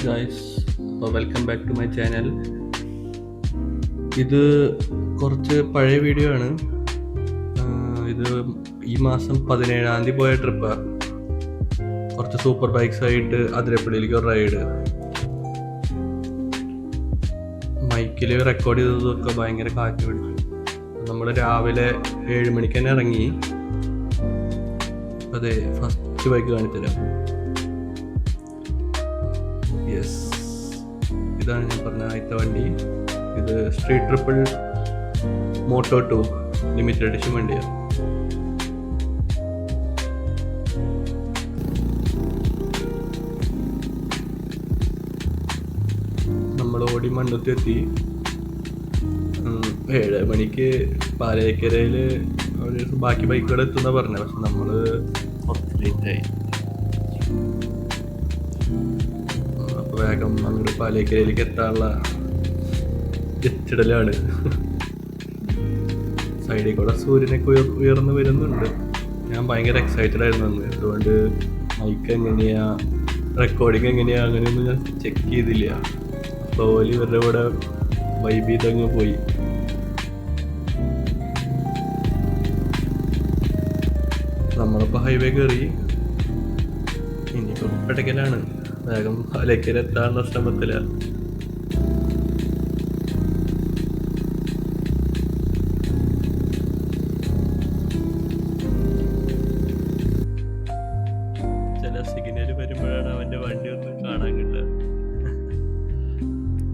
Guys, അപ്പോൾ welcome back to my channel. ഇത് കുറച്ച് പഴയ വീഡിയോ ആണ്. ഇത് ഈ മാസം 17-ാം തീയതി പോയ ട്രിപ്പാണ്. കുറച്ച് സൂപ്പർ ബൈക്സ് ആയിട്ട് അതിരപ്പള്ളിയിലേക്ക് ഒരു റൈഡ്. മൈക്കിൽ റെക്കോർഡ് ചെയ്തതൊക്കെ ഭയങ്കര കാറ്റ് പിടിച്ചു. നമ്മൾ രാവിലെ 7 മണിക്ക് തന്നെ ഇറങ്ങി. അതെ, ഫസ്റ്റ് ബൈക്ക് കാണിച്ചുതരാം. യെസ്, ഇതാണ് ഞാൻ പറഞ്ഞ ആദ്യത്തെ വണ്ടി. ഇത് Street Triple Moto 2 limited edition വണ്ടിയാണ്. നമ്മൾ ഓടി മണ്ടത്ത് എത്തി. 7 മണിക്ക് പാലക്കരയിൽ ബാക്കി ബൈക്കുകൾ എത്തുന്ന പറഞ്ഞത്. പക്ഷെ നമ്മൾ കുറച്ച് ലേറ്റായി. അപ്പോൾ വേഗം അങ്ങോട്ട് പാലക്കരയിലേക്ക് എത്താനുള്ള എത്തിടലാണ്. സൈഡിൽ കൂടെ സൂര്യനൊക്കെ ഉയർന്നു വരുന്നുണ്ട്. ഞാൻ ഭയങ്കര എക്സൈറ്റഡ് ആയിരുന്നു അന്ന്. അതുകൊണ്ട് മൈക്ക് എങ്ങനെയാ, റെക്കോർഡിങ് എങ്ങനെയാ, അങ്ങനെയൊന്നും ഞാൻ ചെക്ക് ചെയ്തില്ല. അപ്പോൾ ഇവരുടെ കൂടെ വൈബ് ചെയ്തങ്ങ് പോയി. നമ്മളിപ്പോൾ ഹൈവേ കയറി. ഇനിയിപ്പോൾ പെടക്കലാണ്. വേഗം പാലക്കര എത്താനുള്ള ശ്രമത്തിലാണ്. ചില സിഗ്നൽ വരുമ്പോഴാണ് അവൻ്റെ വണ്ടി ഒന്ന് കാണാൻ കിട്ടുക.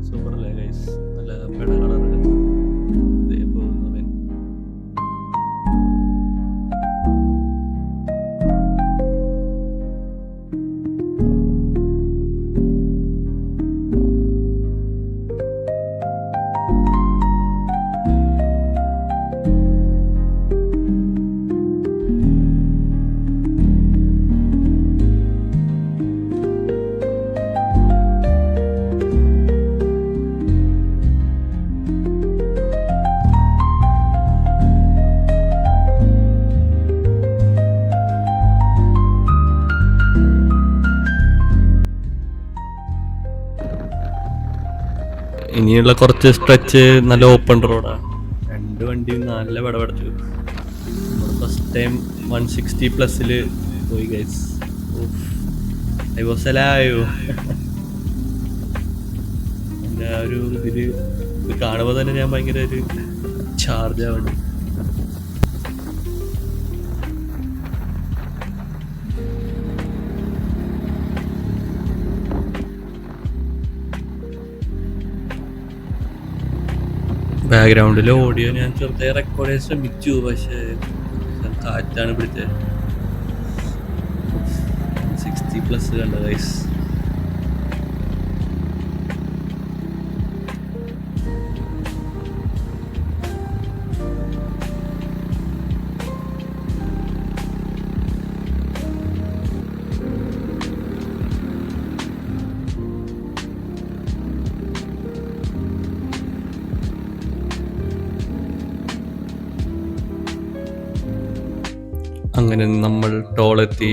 സൂപ്പർ അല്ലേ ഗൈസ്? നല്ല പെട കളറ്. ഇതേ പോകുന്നവൻ. ഇനിയുള്ള കുറച്ച് സ്ട്രെച്ച് നല്ല ഓപ്പൺ റോഡാണ്. 2 വണ്ടിയും നല്ല പടപടച്ചു. നമ്മൾ ഫസ്റ്റ് ടൈം 160+ പോയി ഗൈസ്. I was alive. എൻ്റെ ആ ഒരു ഇത് കാണുമ്പോൾ തന്നെ ഞാൻ ഭയങ്കര ഒരു ചാർജ് ആവുന്നുണ്ട്. ബാക്ക്ഗ്രൗണ്ടിൽ ഓഡിയോ ഞാൻ ചെറുതായി റെക്കോർഡ് ചെയ്യാൻ ശ്രമിച്ചു. പക്ഷേ കാറ്റാണ് പിടിച്ചത്. 60+ കണ്ട ഗൈസ്. അങ്ങനെ നമ്മൾ ടോളെത്തി.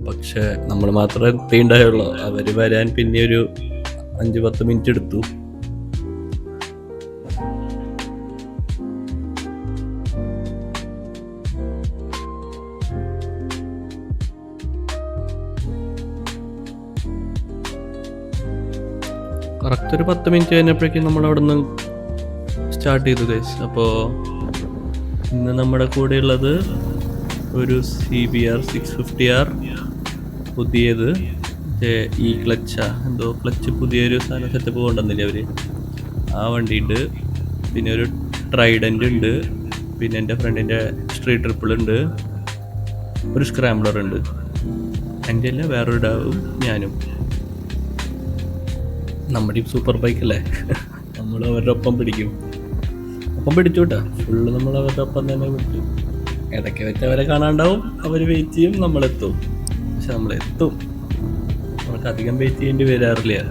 പക്ഷെ നമ്മൾ മാത്രമേ എത്തിയിട്ടുണ്ടായുള്ളൂ. അവർ വരാൻ പിന്നെ ഒരു 5-10 മിനിറ്റ് എടുത്തു. കറക്റ്റ് ഒരു 10 മിനിറ്റ് കഴിഞ്ഞപ്പോഴേക്കും നമ്മൾ അവിടെ നിന്ന് സ്റ്റാർട്ട് ചെയ്തു ഗൈസ്. അപ്പോൾ ഇന്ന് നമ്മുടെ കൂടെ ഉള്ളത് ഒരു CBR 650R പുതിയത്. ഈ ക്ലച്ചാ എന്തോ ക്ലച്ച് പുതിയൊരു സാധനം സെറ്റപ്പ് കൊണ്ടുവന്നില്ലേ അവർ. ആ വണ്ടി ഉണ്ട്. പിന്നെ ഒരു ട്രൈഡൻ്റ് ഉണ്ട്. പിന്നെ എൻ്റെ ഫ്രണ്ടിൻ്റെ സ്ട്രീറ്റ് ട്രിപ്പിൾ ഉണ്ട്. ഒരു സ്ക്രാംബ്ലർ ഉണ്ട്. എൻ്റെ അല്ല, വേറൊരു ഡാവും ഞാനും. നമ്മുടെ ഈ സൂപ്പർ ബൈക്കല്ലേ, നമ്മൾ അവരുടെ ഒപ്പം പിടിക്കും. ഒപ്പം പിടിച്ചു കേട്ടോ. ഫുള്ള് നമ്മൾ അവരുടെ ഒപ്പം തന്നെ പിടിച്ചു. ഇടയ്ക്ക് വെച്ച് അവരെ കാണാണ്ടാവും. അവർ വെയിറ്റ് ചെയ്യും, നമ്മളെത്തും. പക്ഷെ നമ്മളെത്തും. നമുക്ക് അധികം വെയിറ്റ് ചെയ്യേണ്ടി വരാറില്ല.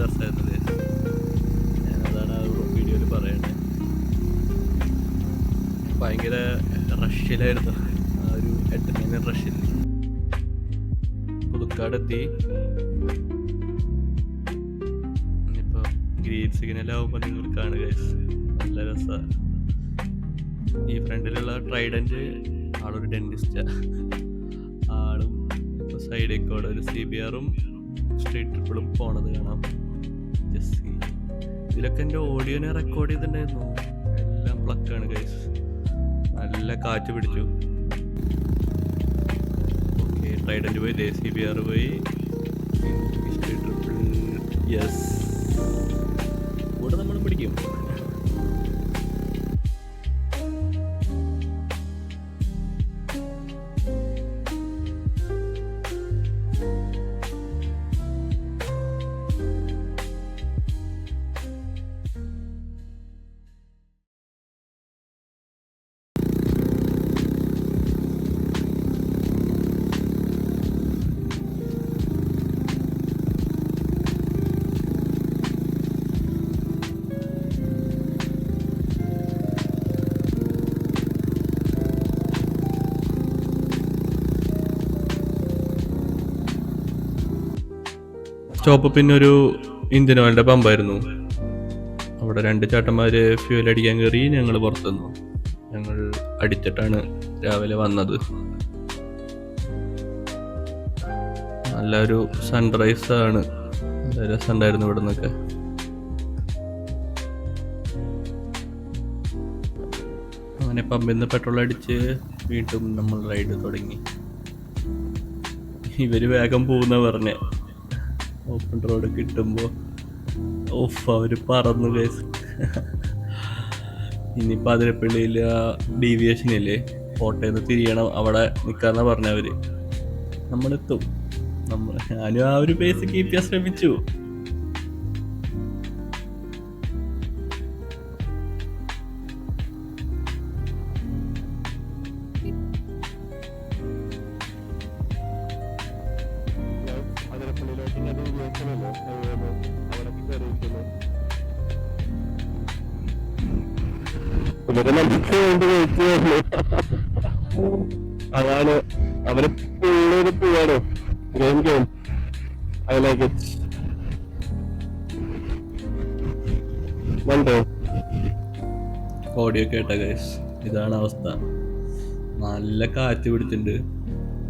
രസമായിരുന്നു guys. ഞാനതാണ് ആ വീഡിയോയിൽ പറയണേ. ഭയങ്കര റഷ്യയിലായിരുന്നു, ആ ഒരു അഡ്രിനലിൻ റഷ്യയിൽ. പുതുക്കാടെത്തി. ഇനിയിപ്പോൾ ഗ്രീൻ സിഗ്നലാവുമ്പോൾ നിങ്ങൾ കാണുക, നല്ല രസമാണ്. ഈ ഫ്രണ്ടിലുള്ള ട്രൈഡൻറ്റ് ആളൊരു ഡെന്റിസ്റ്റാ. ആളും ഇപ്പോൾ സൈഡിൽ ഒരു CBR-ഉം സ്ട്രീറ്റ് ട്രിപ്പിളും പോണത് കാണാം. ജസ്റ്റ് ഇതിലൊക്കെ എൻ്റെ ഓഡിയോനെ റെക്കോർഡ് ചെയ്തിട്ടുണ്ടായിരുന്നു. എല്ലാം പ്ലക്കാണ് ഗൈസ്. നല്ല കാറ്റ് പിടിച്ചു. ഓക്കെ, ട്രൈഡൻറ്റ് പോയി, CBR പോയി, സ്ട്രീറ്റ് ട്രിപ്പിൾ. യെസ്, കൂടെ നമ്മൾ പിടിക്കും. സ്റ്റോപ്പ് പിന്നെ ഒരു ഇന്ത്യൻ ഓയിലിൻ്റെ പമ്പായിരുന്നു. അവിടെ 2 ചേട്ടന്മാർ ഫ്യൂൽ അടിക്കാൻ കയറി. ഞങ്ങൾ പുറത്തുനിന്നു. ഞങ്ങൾ അടിച്ചിട്ടാണ് രാവിലെ വന്നത്. നല്ലൊരു സൺറൈസ് ആണ്. നല്ല രസമുണ്ടായിരുന്നു ഇവിടെ നിന്നൊക്കെ. അങ്ങനെ പമ്പിൽ നിന്ന് പെട്രോൾ അടിച്ച് വീണ്ടും നമ്മൾ റൈഡ് തുടങ്ങി. ഇവർ വേഗം പോകുന്ന പറഞ്ഞേ. ഓപ്പൺ റോഡ് കിട്ടുമ്പോൾ അവർ പറന്നു ഗൈസ്. ഇനിയിപ്പോൾ അതിരപ്പള്ളിയിൽ ഡീവിയേഷനില്ലേ, കോട്ടയിൽ നിന്ന് തിരിയണം, അവിടെ നിൽക്കാമെന്നാണ് പറഞ്ഞവർ. നമ്മളെത്തും. ഞാനും ആ ഒരു പേസ് കീപ്പ് ചെയ്യാൻ ശ്രമിച്ചു. അതാണ് അവര് പോവാണോ game game. I like it. വണ്ടോ ഓഡിയോ കേട്ട ഗൈസ്, ഇതാണ് അവസ്ഥ. നല്ല കാറ്റ് പിടിച്ചിട്ടുണ്ട്.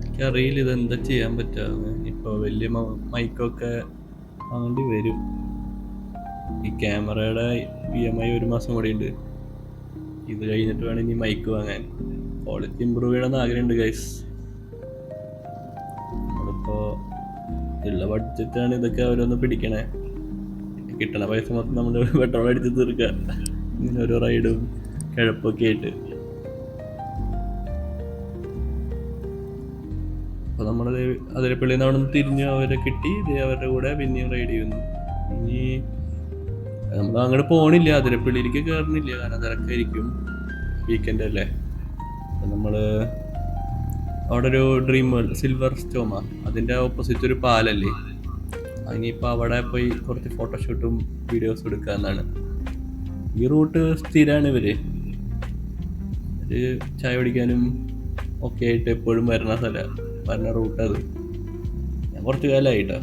എനിക്കറിയില്ല ഇതെന്താ ചെയ്യാൻ പറ്റുക. ഇപ്പോൾ വലിയ മൈക്കൊക്കെ വാങ്ങേണ്ടി വരും. ഈ ക്യാമറയുടെ EMI 1 മാസം കൂടെ ഉണ്ട്. ഇത് കഴിഞ്ഞിട്ട് വേണം ഇനി മൈക്ക് വാങ്ങാൻ. ക്വാളിറ്റി ഇമ്പ്രൂവ് ചെയ്യണമെന്ന് ആഗ്രഹമുണ്ട് ഗൈസ്. നമ്മളിപ്പോൾ ഉള്ള ബഡ്ജറ്റാണ് ഇതൊക്കെ ഓരോന്ന് പിടിക്കണേ. കിട്ടണ പൈസ മൊത്തം നമ്മൾ പെട്രോൾ അടിച്ച് തീർക്കുക. ഇങ്ങനെ ഓരോ റൈഡും കിഴപ്പൊക്കെ ആയിട്ട്. അപ്പോൾ നമ്മൾ അതിരപ്പള്ളിയിൽ നിന്ന് അവിടെ നിന്ന് തിരിഞ്ഞ് അവരെ കിട്ടി. അവരുടെ കൂടെ പിന്നെയും റൈഡ് ചെയ്യുന്നു. ഇനി നമ്മൾ അങ്ങോട്ട് പോകണില്ല, അതിരപ്പള്ളിയിലേക്ക് കയറുന്നില്ല, കാരണം തിരക്കായിരിക്കും, വീക്കെൻഡ് അല്ലേ. അപ്പം നമ്മൾ അവിടെ ഒരു ഡ്രീം വേൾഡ് സിൽവർ സ്റ്റോമാ, അതിൻ്റെ ഓപ്പോസിറ്റ് ഒരു പാലല്ലേ, ഇനിയിപ്പോൾ അവിടെ പോയി കുറച്ച് ഫോട്ടോഷൂട്ടും വീഡിയോസും എടുക്കാമെന്നാണ്. ഈ റൂട്ട് സ്ഥിരമാണ്. ഒരു ചായ കുടിക്കാനും ഒക്കെ ആയിട്ട് എപ്പോഴും വരുന്ന റൂട്ട് അത്. ഞാൻ കുറച്ച് കാലമായിട്ടോ.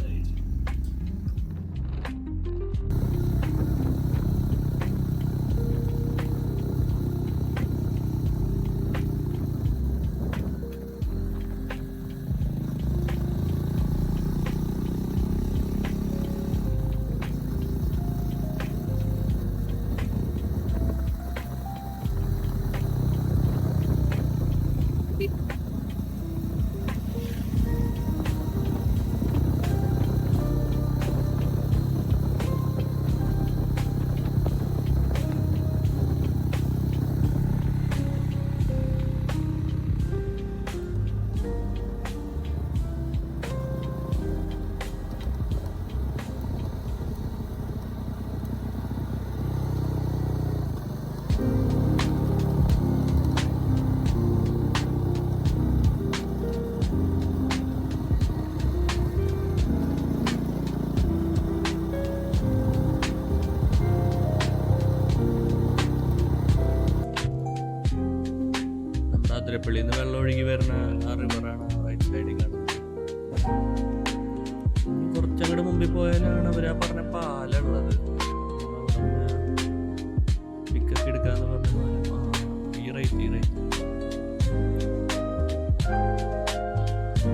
അതിരപ്പള്ളിയിൽ നിന്ന് വെള്ളം ഒഴുകി വരുന്ന ആ റിവറാണ് റൈറ്റ് സൈഡിൽ കാണുന്നത്. കുറച്ചങ്ങോട്ട് മുമ്പിൽ പോയാലാണ് അവർ ആ പറഞ്ഞ പാലുള്ളത്. പിക്കൊക്കെ എടുക്കാന്ന് പറഞ്ഞ ഈ റൈറ്റ്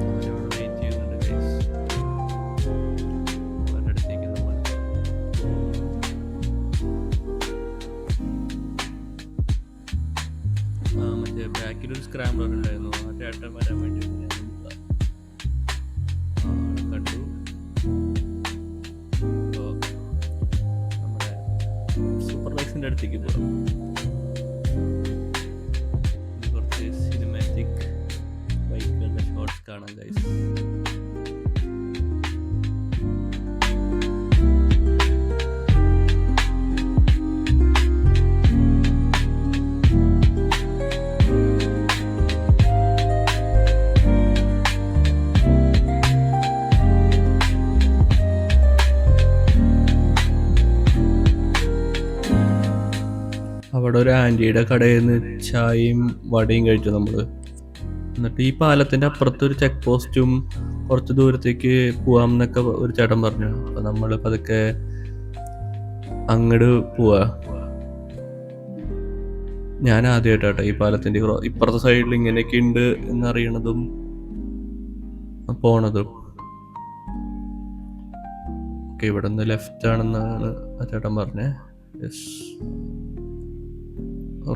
അവരവിടെ വെയിറ്റ് ചെയ്യുന്നുണ്ട് ഗൈസ്. അവരുടെ അടുത്തേക്ക് നമ്മൾ മറ്റേ ബാക്കിലൊരു സ്ക്രാംബ്ലർ ഉണ്ടായിരുന്നു. ആ ചേട്ടൻ വരാൻ വേണ്ടി ഞാൻ കണ്ടു. അപ്പോൾ നമ്മുടെ സൂപ്പർ ബൈക്സിൻ്റെ അടുത്തേക്ക് പോകാം. കുറച്ച് സിനിമാറ്റിക് ബൈക്കുകളുടെ ഷോട്ട്സ് കാണാം ഗൈസ്. അവിടെ ഒരു ആൻറ്റിയുടെ കടയിൽ നിന്ന് ചായയും വടയും കഴിച്ചു നമ്മൾ. എന്നിട്ട് ഈ പാലത്തിൻ്റെ അപ്പുറത്തൊരു ചെക്ക് പോസ്റ്റും കുറച്ച് ദൂരത്തേക്ക് പോവാം എന്നൊക്കെ ഒരു ചേട്ടൻ പറഞ്ഞു. അപ്പോൾ നമ്മൾ പതുക്കെ അങ്ങോട്ട് പോവാ. ഞാൻ ആദ്യമായിട്ടാട്ടോ ഈ പാലത്തിൻ്റെ ഇപ്പുറത്തെ സൈഡിൽ ഇങ്ങനെയൊക്കെ ഉണ്ട് എന്നറിയണതും പോണതും. ഓക്കെ, ഇവിടെ നിന്ന് ലെഫ്റ്റ് ആണെന്നാണ് ആ ചേട്ടൻ പറഞ്ഞത്. യെസ്,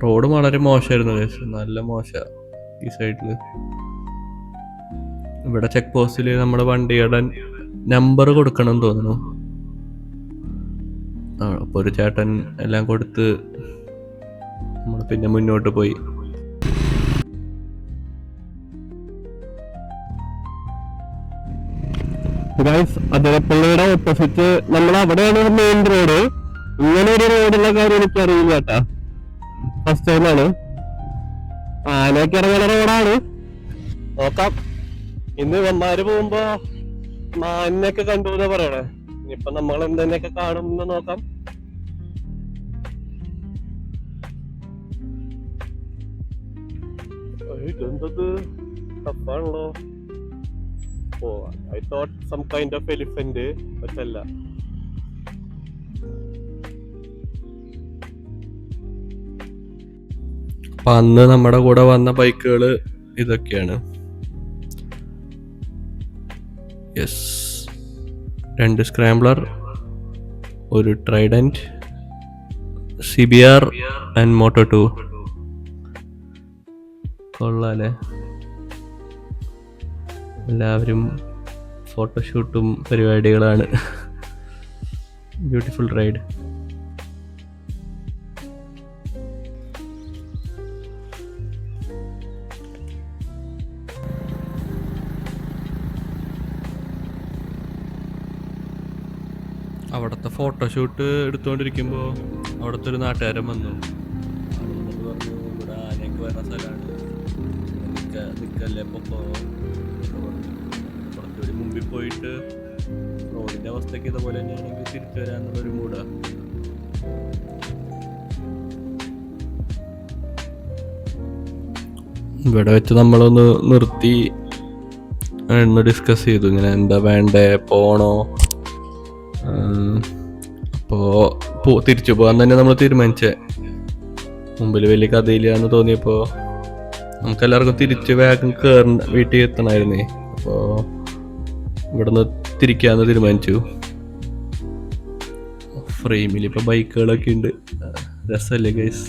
റോഡ് വളരെ മോശമായിരുന്നു കേസ്, നല്ല മോശമാണ് ഈ സൈഡിൽ. ഇവിടെ ചെക്ക് പോസ്റ്റിൽ നമ്മുടെ വണ്ടിയുടെ നമ്പർ കൊടുക്കണം എന്ന് തോന്നുന്നു. അപ്പോൾ ഒരു ചേട്ടൻ എല്ലാം കൊടുത്ത് നമ്മൾ പിന്നെ മുന്നോട്ട് പോയി. അതിരപ്പള്ളിയുടെ ഓപ്പോസിറ്റ് നമ്മൾ അവിടെയാണ് മെയിൻ റോഡ്. ഇങ്ങനെ ഒരു റോഡുള്ള കാര്യം എനിക്കറിയില്ല കേട്ടാ, ഫസ്റ്റ് ടൈമാണ്. ആനയൊക്കെ ഇറങ്ങുന്ന റോഡാണ്. നോക്കാം, ഇന്ന് ഇവന്മാര് പോകുമ്പോ മാനിനൊക്കെ കണ്ടു എന്നാ പറയണേ. ഇനിയിപ്പൊ നമ്മൾ എന്തെന്നൊക്കെ കാണും എന്ന് നോക്കാം. ഇതെന്തത് തപ്പാണല്ലോ. Oh, I thought some kind of elephant, പക്ഷെ അല്ല. അപ്പം അന്ന് നമ്മുടെ കൂടെ വന്ന ബൈക്കുകൾ ഇതൊക്കെയാണ്. യെസ്, 2 സ്ക്രാംബ്ലർ, ഒരു ട്രൈഡന്റ്, CBR ആൻഡ് മോട്ടോ 2. കൊള്ളാല്ലേ, എല്ലാവരും ഫോട്ടോഷൂട്ടും പരിപാടികളാണ്. Beautiful ride. അവിടുത്തെ ഫോട്ടോഷൂട്ട് എടുത്തുകൊണ്ടിരിക്കുമ്പോൾ അവിടുത്തെ ഒരു നാട്ടുകാരൻ വന്നു. എന്നിട്ട് പറഞ്ഞു, ഇവിടെ ആനയൊക്കെ വരുന്ന സ്ഥലമാണ്, നിൽക്കല്ലേ പൊക്കോ. കുറച്ചുകൂടി മുമ്പിൽ പോയിട്ട് റോഡിൻ്റെ അവസ്ഥയ്ക്ക് ഇതുപോലെ തന്നെയാണെങ്കിൽ തിരിച്ചു വരാനുള്ളൊരു മൂടാണ്. ഇവിടെ വെച്ച് നമ്മളൊന്ന് നിർത്തി ഒന്ന് ഡിസ്കസ് ചെയ്തു, ഇങ്ങനെ എന്താ വേണ്ടേ, പോണോ. അപ്പോൾ തിരിച്ചു പോകാൻ തന്നെ നമ്മൾ തീരുമാനിച്ചേ. മുമ്പിൽ വലിയ കഥയില്ലാന്ന് തോന്നിയപ്പോൾ നമുക്കെല്ലാവർക്കും തിരിച്ച് വേഗം വീട്ടിൽ എത്തണമായിരുന്നേ. അപ്പോൾ ഇവിടെ നിന്ന് തിരിക്കാന്ന് തീരുമാനിച്ചു. ഫ്രെയിമിൽ ഇപ്പോൾ ബൈക്കുകളൊക്കെ ഉണ്ട്, രസമല്ലേ ഗൈസ്.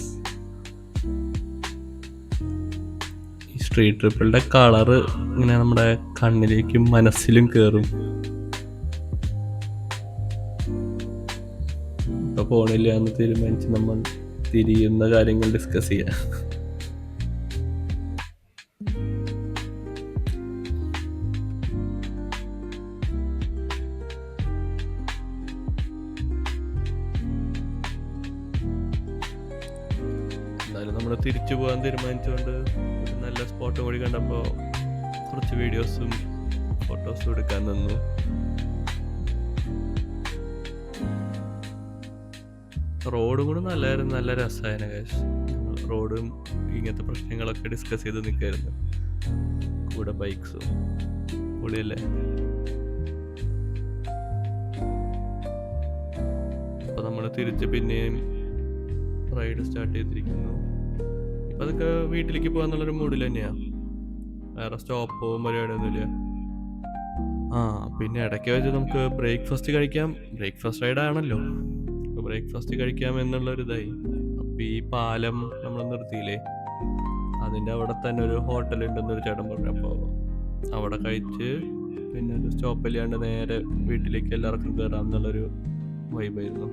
ഈ സ്ട്രീറ്റ് ട്രിപ്പിളുടെ കളറ് ഇങ്ങനെ നമ്മുടെ കണ്ണിലേക്കും മനസ്സിലും കയറും. ഇപ്പോൾ പോണില്ല എന്ന് തീരുമാനിച്ച് നമ്മൾ തിരിയുന്ന കാര്യങ്ങൾ ഡിസ്കസ് ചെയ്യാം. എന്തായാലും നമ്മൾ തിരിച്ചു പോകാൻ തീരുമാനിച്ചുകൊണ്ട് ഒരു നല്ല സ്പോട്ട് കൂടി കണ്ടപ്പോൾ കുറച്ച് വീഡിയോസും ഫോട്ടോസും എടുക്കാൻ നിന്നു. റോഡും കൂടെ നല്ലായിരുന്നു, നല്ല രസമായിരുന്നു ഗൈസ്. റോഡും ഇങ്ങനത്തെ പ്രശ്നങ്ങളൊക്കെ ഡിസ്കസ് ചെയ്ത് നിൽക്കായിരുന്നു. കൂടെ ബൈക്സും പൊളിയല്ലേ. അപ്പോൾ നമ്മൾ തിരിച്ച് പിന്നെയും റൈഡ് സ്റ്റാർട്ട് ചെയ്തിരിക്കുന്നു. ഇപ്പം അതൊക്കെ വീട്ടിലേക്ക് പോകാന്നുള്ളൊരു മൂഡിൽ തന്നെയാണ്. വേറെ സ്റ്റോപ്പോ പരിപാടിയൊന്നുമില്ല. പിന്നെ ഇടയ്ക്ക് വെച്ച് നമുക്ക് ബ്രേക്ക്ഫാസ്റ്റ് കഴിക്കാം. ബ്രേക്ക്ഫാസ്റ്റ് റൈഡ് ആണല്ലോ, അപ്പോൾ ബ്രേക്ക്ഫാസ്റ്റ് കഴിക്കാം എന്നുള്ളൊരിതായി. അപ്പോൾ ഈ പാലം നമ്മൾ നിർത്തിയില്ലേ, അതിൻ്റെ അവിടെ തന്നെ ഒരു ഹോട്ടൽ ഉണ്ടെന്നൊരു ചേട്ടൻ പറഞ്ഞു. അപ്പോൾ അവിടെ കഴിച്ച് പിന്നെ ഒരു സ്റ്റോപ്പില്ലാണ്ട് നേരെ വീട്ടിലേക്ക് എല്ലാവർക്കും കയറാം എന്നുള്ളൊരു വൈബായിരുന്നു.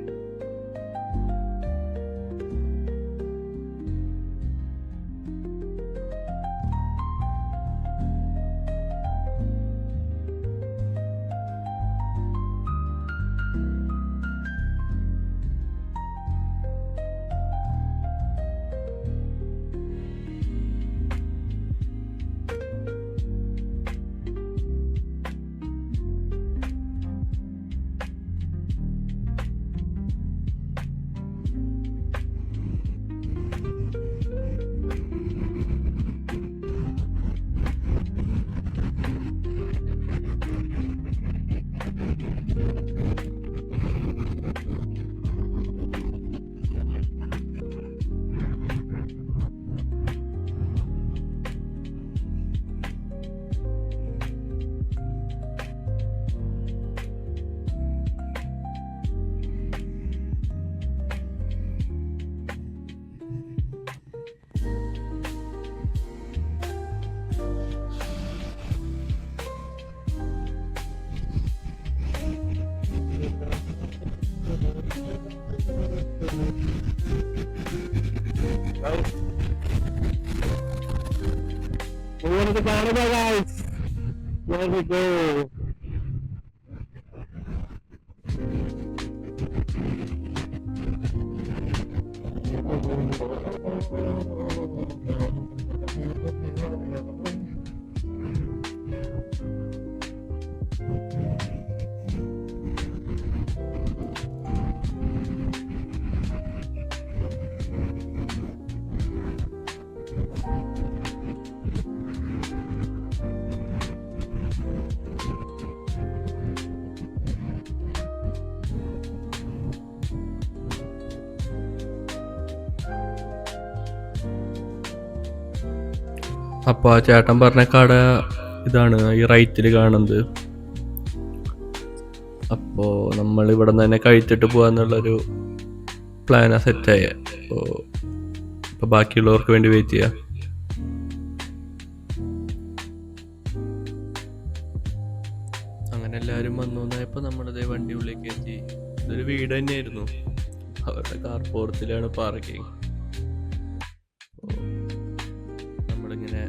We want to go, guys. There we go. അപ്പോൾ ആ ചേട്ടൻ പറഞ്ഞ കട ഇതാണ് ഈ റൈറ്റിൽ കാണുന്നത്. അപ്പോൾ നമ്മൾ ഇവിടെ നിന്ന് തന്നെ കഴിച്ചിട്ട് പോകാന്നുള്ളൊരു പ്ലാനാണ് സെറ്റായ. അപ്പോൾ ബാക്കിയുള്ളവർക്ക് വേണ്ടി വെയിറ്റ് ചെയ്യാം. അങ്ങനെ എല്ലാവരും വന്നു എന്നായപ്പോൾ നമ്മളിതേ വണ്ടി ഉള്ളിലേക്ക് എത്തി. ഇതൊരു വീട് തന്നെയായിരുന്നു, അവരുടെ കാർ പോർത്തിലാണ് പാർക്കിങ്. നമ്മളിങ്ങനെ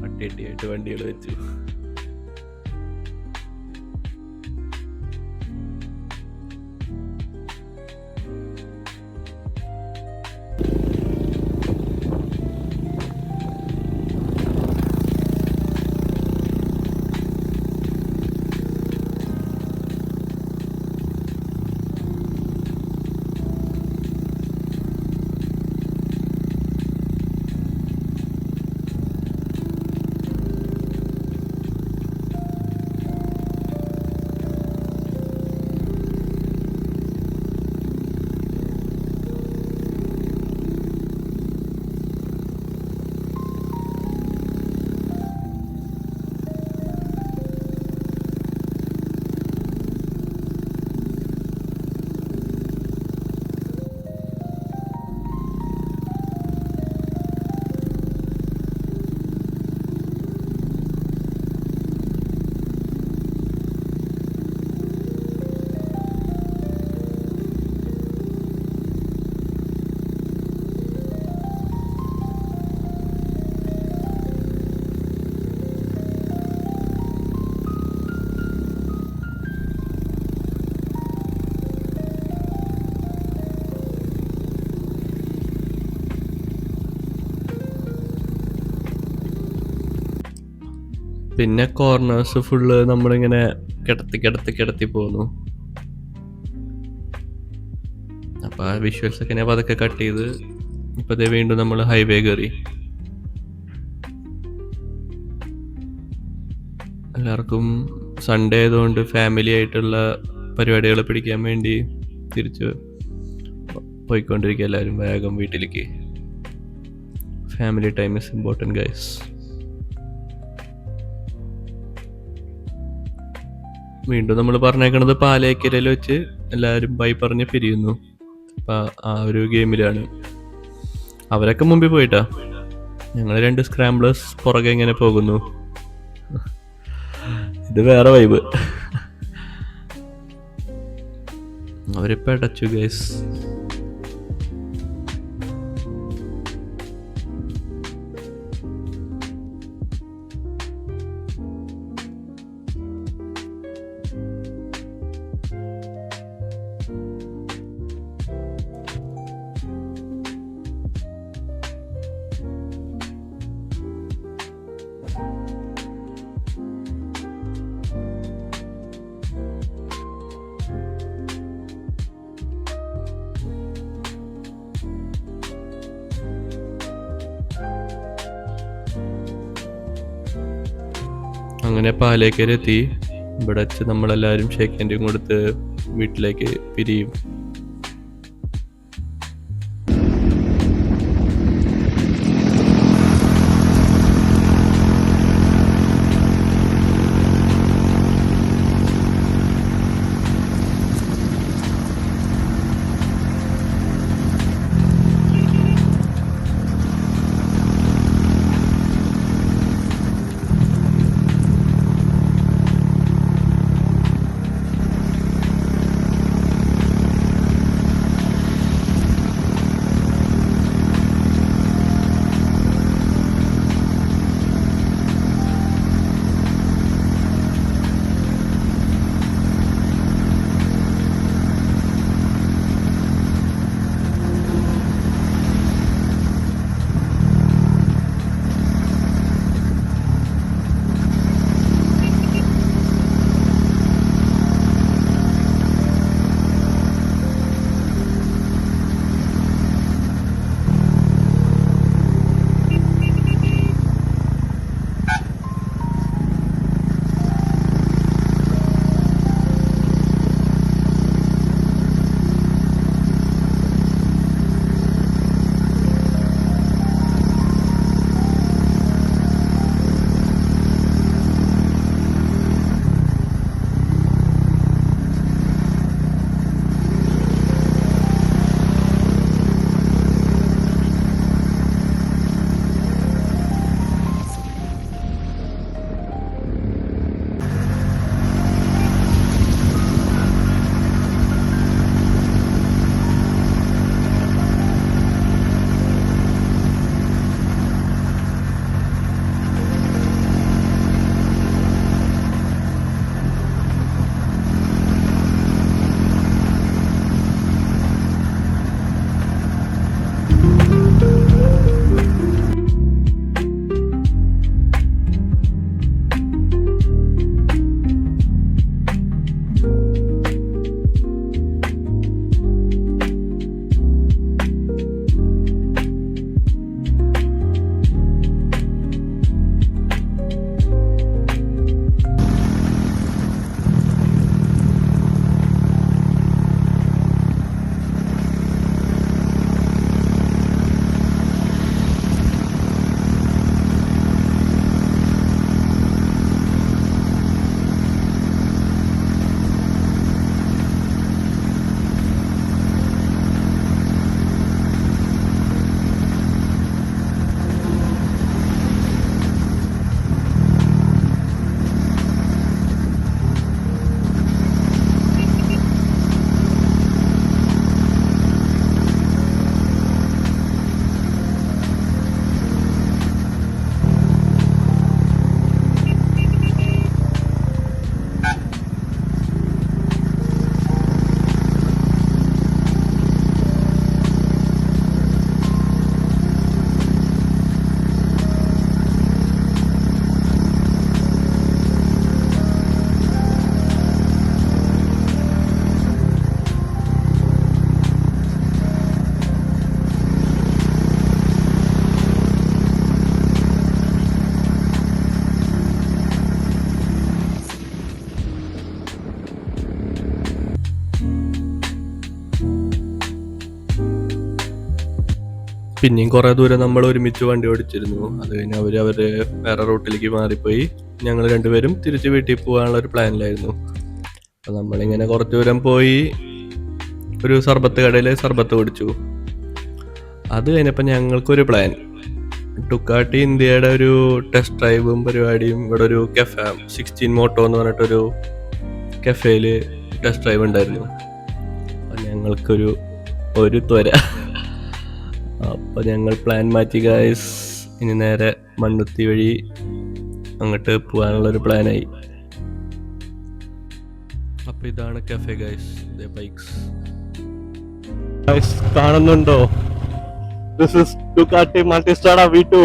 അട്ടിയട്ടിയായിട്ട് വണ്ടികൾ വെച്ചു. പിന്നെ കോർണേഴ്സ് ഫുള്ള് നമ്മളിങ്ങനെ കിടത്തി പോന്നു. അപ്പോൾ ആ വിഷ്വൽസൊക്കെ ഞാൻ അതൊക്കെ കട്ട് ചെയ്ത് ഇപ്പൊ ദേ വീണ്ടും നമ്മൾ ഹൈവേ കയറി. എല്ലാവർക്കും സൺഡേ ആയതുകൊണ്ട് ഫാമിലി ആയിട്ടുള്ള പരിപാടികൾ പിടിക്കാൻ വേണ്ടി തിരിച്ച് പോയിക്കൊണ്ടിരിക്കുക എല്ലാവരും വേഗം വീട്ടിലേക്ക്. Family time is important guys. വീണ്ടും നമ്മൾ പറഞ്ഞേക്കണത് പാലേക്കരയിൽ വെച്ച് എല്ലാവരും ബൈ പറഞ്ഞ് പിരിയുന്നു. അപ്പം ആ ഒരു ഗെയിമിലാണ്. അവരൊക്കെ മുമ്പിൽ പോയിട്ടാ, ഞങ്ങൾ 2 സ്ക്രാംബ്ലേഴ്സ് പുറകെ ഇങ്ങനെ പോകുന്നു. ഇത് വേറെ വൈബ്. അവരിപ്പോൾ അടച്ചു ഗൈസ്. അങ്ങനെ പാലേക്കര എത്തി. ഇവിടെ വെച്ച് നമ്മളെല്ലാവരും ഷേക്ക് ഹാൻഡും കൊടുത്ത് വീട്ടിലേക്ക് പിരിയും. പിന്നെയും കുറേ ദൂരം നമ്മൾ ഒരുമിച്ച് വണ്ടി ഓടിച്ചിരുന്നു. അത് കഴിഞ്ഞ് അവര് വേറെ റൂട്ടിലേക്ക് മാറിപ്പോയി. ഞങ്ങൾ രണ്ടുപേരും തിരിച്ച് വീട്ടിൽ പോകാനുള്ള ഒരു പ്ലാനിലായിരുന്നു. അപ്പം നമ്മളിങ്ങനെ കുറച്ച് ദൂരം പോയി ഒരു സർബത്ത് കടയിൽ സർബത്ത് കുടിച്ചു. അത് കഴിഞ്ഞപ്പോൾ ഞങ്ങൾക്കൊരു പ്ലാൻ, ഡുക്കാട്ടി ഇന്ത്യയുടെ ഒരു ടെസ്റ്റ് ഡ്രൈവും പരിപാടിയും ഇവിടെ ഒരു കഫേ 16 മോട്ടോ എന്ന് പറഞ്ഞിട്ടൊരു കഫേയിൽ ടെസ്റ്റ് ഡ്രൈവ് ഉണ്ടായിരുന്നു. അപ്പം ഞങ്ങൾക്കൊരു ത്വര. അപ്പോൾ ഞങ്ങൾ പ്ലാൻ മാറ്റി ഗൈസ്. ഇനി നേരെ മണ്ണുത്തി വഴി അങ്ങോട്ട് പോകാനുള്ളൊരു പ്ലാനായി. അപ്പോൾ ഇതാണ് കഫേ ഗൈസ്, ബൈക്സ് കാണുന്നുണ്ടോ? This is Ducati Multistrada V2.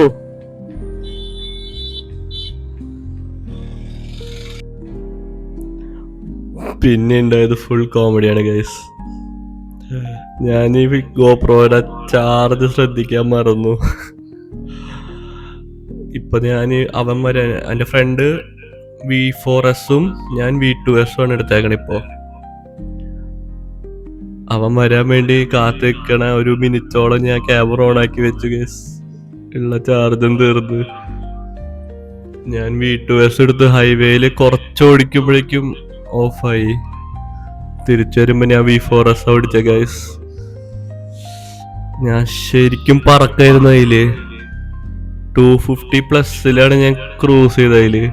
പിന്നെ ഉണ്ടായത് ഫുൾ കോമഡിയാണ് ഗൈസ്. ഞാൻ ഈ ഗോപ്രോയുടെ ചാർജ് ശ്രദ്ധിക്കാൻ മറന്നു. ഇപ്പൊ അവൻ വരെ എൻ്റെ ഫ്രണ്ട് V4S ഞാൻ V2S എടുത്തേക്കണം. ഇപ്പോൾ അവൻ വരാൻ വേണ്ടി കാത്തിക്കണ ഒരു മിനിറ്റോളം ഞാൻ ക്യാമറ ഓൺ ആക്കി വെച്ചു ഗൈസ്. ഉള്ള ചാർജും തീർന്ന് ഞാൻ V2S എടുത്ത് ഹൈവേയിൽ കുറച്ചോടിക്കുമ്പോഴേക്കും ഓഫായി. തിരിച്ചു വരുമ്പോ ഞാൻ V4S ഓടിച്ച ഗൈസ്. ഞാൻ ശരിക്കും പറക്കായിരുന്നു അതില്. 250+ ഞാൻ ക്രൂസ് ചെയ്ത അതില്.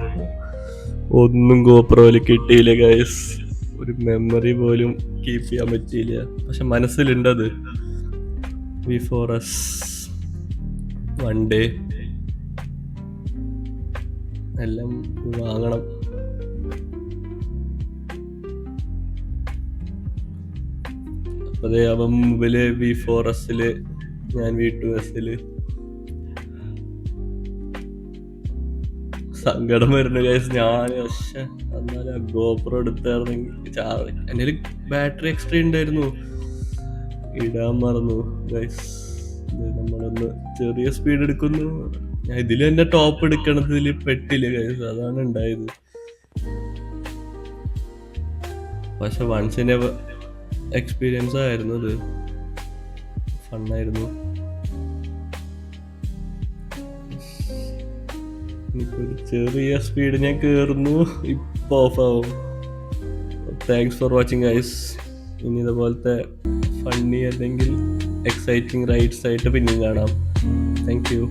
ഒന്നും ഗോപ്രോയില് കിട്ടിയില്ല ഗൈസ്. ഒരു മെമ്മറി പോലും കീപ്പ് ചെയ്യാൻ പറ്റിയില്ല. പക്ഷെ മനസ്സിലുണ്ടത്. V4S വൺ ഡേ എല്ലാം വാങ്ങണം. അപ്പതേ അവൻ മുമ്പില് V4S ഞാൻ V2S. സങ്കടം വരുന്നു ഗൈസ്. ഞാൻ എന്നാലും ഗോപ്രോ എടുത്തായിരുന്നെങ്കിൽ എൻ്റെ ബാറ്ററി എക്സ്ട്രാ ഉണ്ടായിരുന്നു, ഇടാൻ മറന്നു ഗൈസ്. നമ്മളൊന്ന് ചെറിയ സ്പീഡ് എടുക്കുന്നു. ഞാൻ ഇതിൽ എൻ്റെ ടോപ്പ് എടുക്കണതിൽ പെട്ടില്ല ഗൈസ്, അതാണ് ഉണ്ടായത്. പക്ഷെ വൺസിൻ്റെ എക്സ്പീരിയൻസ് ആയിരുന്നു, അത് ഫണ്ണായിരുന്നു. ഇനിയിപ്പോൾ ഒരു ചെറിയ സ്പീഡ് ഞാൻ കയറുന്നു, ഇപ്പോൾ ഓഫാവും. Thanks for watching guys. ഇനി ഇതുപോലത്തെ ഫണ്ണി അല്ലെങ്കിൽ എക്സൈറ്റിംഗ് റൈഡ്സ് ആയിട്ട് പിന്നെയും കാണാം. Thank U.